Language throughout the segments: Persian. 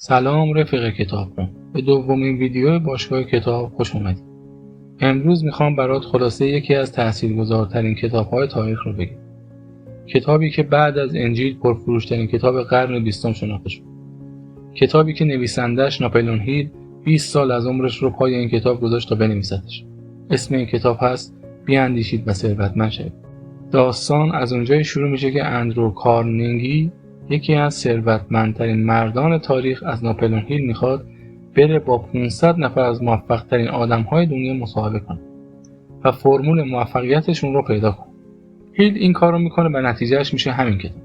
سلام رفیق کتابخون. به دومین ویدیو باشگاه کتاب خوش اومدید. امروز میخوام برات خلاصه یکی از تاثیرگذارترین کتاب‌های تاریخ رو بگم. کتابی که بعد از انجیل پرفروش‌ترین کتاب قرن 20 شناخته شد. کتابی که نویسندش ناپلئون هیل 20 سال از عمرش رو پای این کتاب گذاشت تا بنویسدش. اسم این کتاب هست بیاندیشید و ثروتمند شوید. داستان از اونجایی شروع میشه که اندرو کارنگی، یکی از ثروتمندترین مردان تاریخ، از ناپلئون هیل میخواد بره با 500 نفر از موفق‌ترین آدم‌های دنیا مصاحبه کنه و فرمول موفقیتشون رو پیدا کنه. هیل این کار رو میکنه و نتیجهش میشه همین کتاب.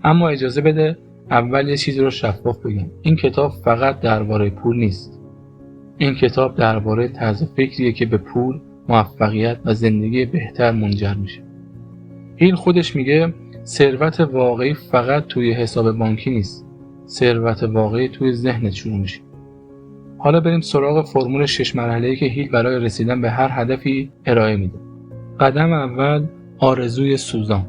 اما اجازه بده اول یه چیزی رو شفاف بگم. این کتاب فقط درباره پول نیست. این کتاب درباره طرز فکریه که به پول، موفقیت و زندگی بهتر منجر میشه. هیل خودش میگه ثروت واقعی فقط توی حساب بانکی نیست. ثروت واقعی توی ذهنت شروع میشه. حالا بریم سراغ فرمول 6 مرحله‌ای که هیل برای رسیدن به هر هدفی ارائه میده. قدم اول، آرزوی سوزان.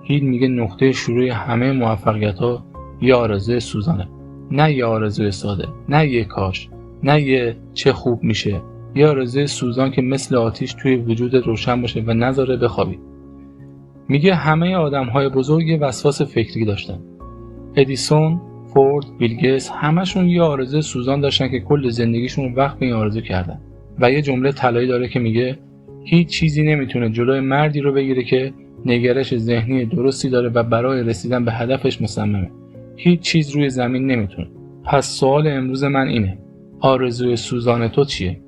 هیل میگه نقطه شروع همه موفقیت‌ها یه آرزوی سوزانه. نه یه آرزوی ساده، نه یه کاش، نه یه چه خوب میشه. یه آرزوی سوزان که مثل آتیش توی وجود روشن باشه و نذاره بخوابی. میگه همه آدم‌های بزرگ یه وسواس فکری داشتن. ادیسون، فورد، بیل گیتس، همشون یه آرزوی سوزان داشتن که کل زندگیشون وقت به این آرزو کردن. و یه جمله طلایی داره که میگه هیچ چیزی نمیتونه جلوی مردی رو بگیره که نگرش ذهنی درستی داره و برای رسیدن به هدفش مصممه. هیچ چیز روی زمین نمیتونه. پس سوال امروز من اینه: آرزوی سوزان تو چیه؟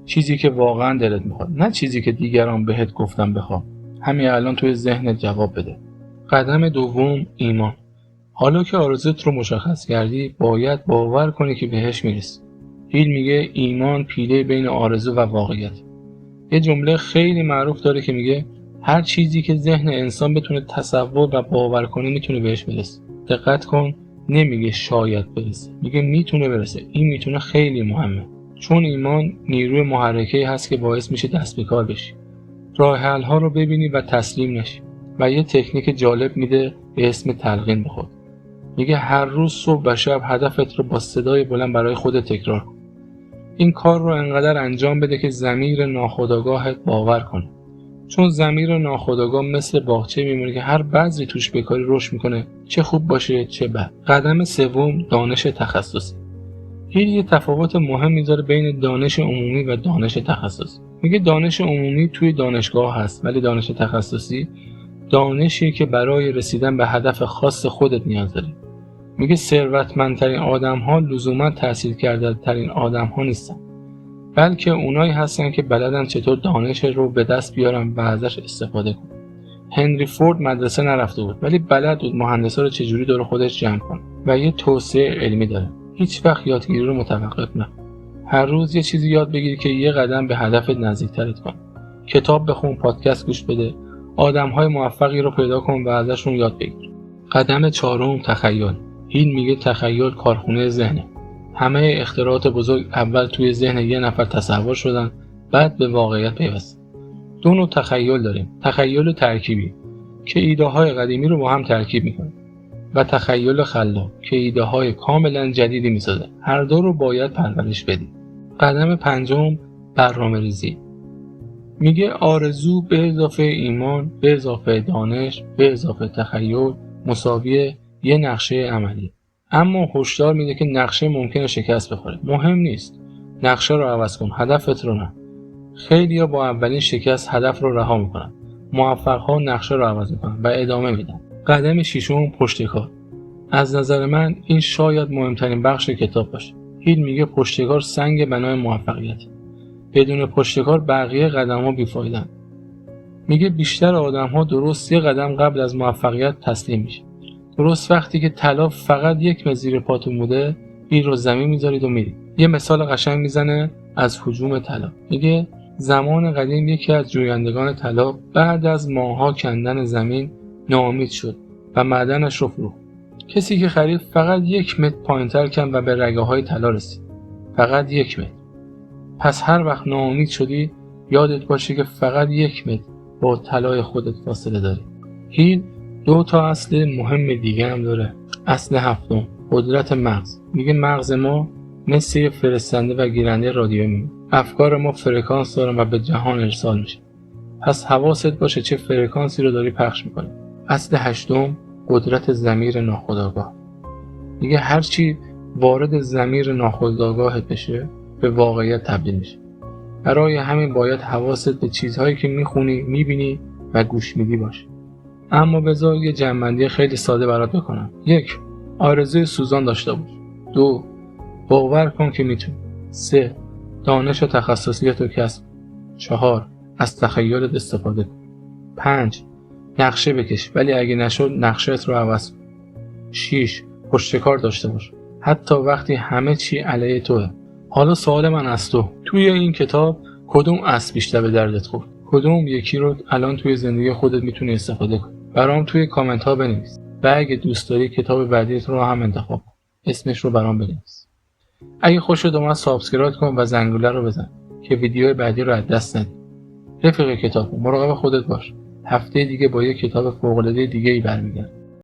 چیزی که واقعا دلت میخواد، نه چیزی که دیگران بهت گفتن بخواه. همین الان توی ذهنت جواب بده. قدم دوم، ایمان. حالا که آرزوت رو مشخص کردی، باید باور کنی که بهش میرسی. هیل میگه ایمان پیله بین آرزو و واقعیت. یه جمله خیلی معروف داره که میگه هر چیزی که ذهن انسان بتونه تصور و باور کنه میتونه بهش برسه. دقت کن، نمیگه شاید برسه، میگه میتونه برسه. این میتونه خیلی مهمه، چون ایمان نیروی محرکه‌ای هست که باعث میشه دست به کار بشی، راه حل ها رو ببینی و تسلیم نشی. و یه تکنیک جالب میده به اسم تلقین بخور. میگه هر روز صبح و شب هدفت رو با صدای بلند برای خودت تکرار کن. این کار رو انقدر انجام بده که ضمیر ناخودآگاهت باور کنه. چون ضمیر ناخودآگاه مثل باغچه میمونه که هر بذری توش بکاری رشد میکنه، چه خوب باشه چه بد. قدم سوم، دانش تخصصی. هیل یه تفاوت مهم میذاره بین دانش عمومی و دانش تخصصی. میگه دانش عمومی توی دانشگاه هست، ولی دانش تخصصی دانشی که برای رسیدن به هدف خاص خودت نیاز داری. میگه ثروتمندترین آدم‌ها لزوما تحصیل کرده‌ترین آدم‌ها نیستن، بلکه اونایی هستن که بلدن چطور دانش رو به دست بیارن و ازش استفاده کنن. هنری فورد مدرسه نرفته بود، ولی بلد بود مهندسا رو چجوری دور خودش جمع کنه و یه توسعه علمی داره. هیچ وقت یادگیری رو متوقف نکن. هر روز یه چیزی یاد بگیر که یه قدم به هدفت نزدیکترت کنه. کتاب بخون، پادکست گوش بده، آدم‌های موفقی رو پیدا کن و ازشون یاد بگیر. قدم چهارم، تخیل. هیل میگه تخیل کارخونه ذهنه. همه اختراعات بزرگ اول توی ذهن یه نفر تصور شدن، بعد به واقعیت پیوستن. دو نوع تخیل داریم: تخیل ترکیبی که ایده‌های قدیمی رو با هم ترکیب میکنه و تخیل خلاق که ایده‌های کاملا جدیدی میسازه. هر دو رو باید پرورش بدی. قدم پنجم، برنامه‌ریزی. میگه آرزو به اضافه ایمان به اضافه دانش به اضافه تخیل مساوی یه نقشه عملی. اما هشدار میده که نقشه ممکنه شکست بخوره. مهم نیست، نقشه رو عوض کن، هدفت رو نه. خیلی‌ها با اولین شکست هدف رو رها میکنن. موفق‌ها نقشه رو عوض میکنن و ادامه میدن. قدم ششم، پشتکار. از نظر من این شاید مهمترین بخش کتاب باشه. هیل میگه پشتکار سنگ بنای موفقیت. بدون پشتکار بقیه قدم‌ها بی‌فایده‌اند. میگه بیشتر آدم‌ها درست یه قدم قبل از موفقیت تسلیم میشه. درست وقتی که طلا فقط یک متر زیر پاتون بوده، این رو زمین میذارید و میرید. یه مثال قشنگ میزنه از هجوم طلا. میگه زمان قدیم یکی از جویندگان طلا بعد از ماه‌ها کندن زمین ناامید شد و معدنش رو فروخت. کسی که خرید فقط 1 متر پایین‌تر کند و به رگه‌های طلا رسید. فقط 1 متر. پس هر وقت ناامید شدی یادت باشه که فقط 1 متر با طلای خودت فاصله داری. هیل 2 تا اصل مهم دیگه هم داره. اصل هفتم، قدرت مغز. میگه مغز ما مثل یه فرستنده و گیرنده رادیویی میمونه. افکار ما فرکانس دارن و به جهان ارسال میشه. پس حواست باشه چه فرکانسی رو داری پخش میکنی. اصل هشتم، قدرت ضمیر ناخودآگاه. میگه هر چی وارد ضمیر ناخودآگاهت بشه به واقعیت تبدیل میشه. برای همین باید حواست به چیزهایی که میخونی، میبینی و گوش میدی باشه. اما بذار یه جمع‌بندی خیلی ساده برات بکنم. 1. آرزوی سوزان داشته باش. 2. باور کن که میتونی. 3. دانش و تخصصیت رو کسب. 4. از تخیلت استفاده کن. 5. نقشه بکش ولی اگه نشد نقشه‌ات رو عوض کن. 6. پشتکار داشته باش حتی وقتی همه چی علیه توه. حالا سوال من از توی این کتاب کدوم اصل بیشتر به دردت خورد؟ کدوم یکی رو الان توی زندگی خودت میتونی استفاده کنی؟ برام توی کامنت ها بنویس. و اگه دوست داری کتاب بعدیت رو هم انتخاب کن. اسمش رو برام بنویس. اگه خوشت اومد سابسکرایب کن و زنگوله رو بزن که ویدیو بعدی رو از دست ندی. رفیق کتاب، مراقب خودت باش. هفته دیگه با یه کتاب فوق‌العاده دیگه‌ای برمیگردم.